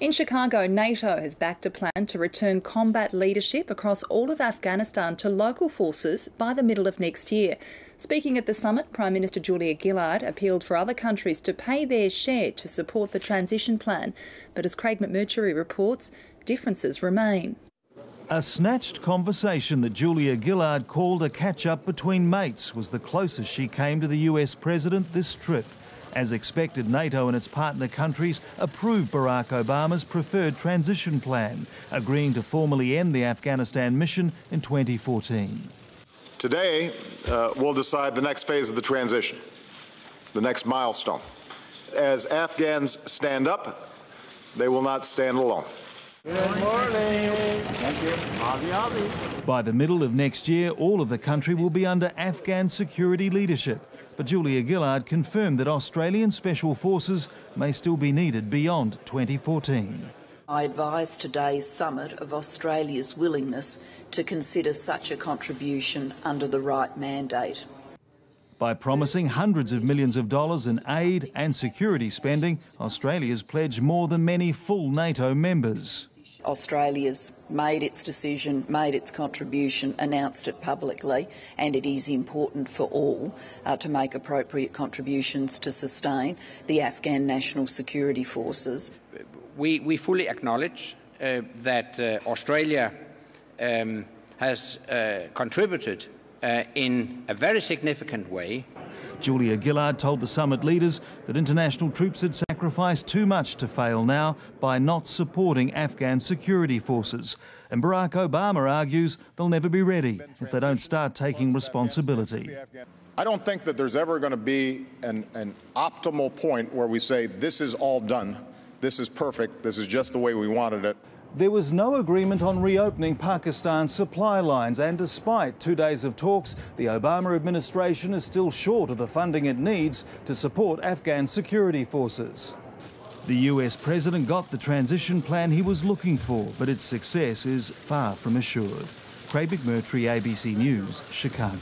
In Chicago, NATO has backed a plan to return combat leadership across all of Afghanistan to local forces by the middle of next year. Speaking at the summit, Prime Minister Julia Gillard appealed for other countries to pay their share to support the transition plan. But as Craig McMurtry reports, differences remain. A snatched conversation that Julia Gillard called a catch-up between mates was the closest she came to the US president this trip. As expected, NATO and its partner countries approved Barack Obama's preferred transition plan, agreeing to formally end the Afghanistan mission in 2014. Today, we'll decide the next phase of the transition, the next milestone. As Afghans stand up, they will not stand alone. Good morning. Thank you. By the middle of next year, all of the country will be under Afghan security leadership. But Julia Gillard confirmed that Australian Special Forces may still be needed beyond 2014. I advised today's summit of Australia's willingness to consider such a contribution under the right mandate. By promising hundreds of millions of dollars in aid and security spending, Australia's pledged more than many full NATO members. Australia's made its decision, made its contribution, announced it publicly, and it is important for all to make appropriate contributions to sustain the Afghan National Security Forces. We fully acknowledge that Australia has contributed in a very significant way. Julia Gillard told the summit leaders that international troops had sacrificed too much to fail now by not supporting Afghan security forces. And Barack Obama argues they'll never be ready if they don't start taking responsibility. I don't think that there's ever going to be an optimal point where we say this is all done, this is perfect, this is just the way we wanted it. There was no agreement on reopening Pakistan's supply lines, and despite 2 days of talks, the Obama administration is still short of the funding it needs to support Afghan security forces. The US president got the transition plan he was looking for, but its success is far from assured. Craig McMurtry, ABC News, Chicago.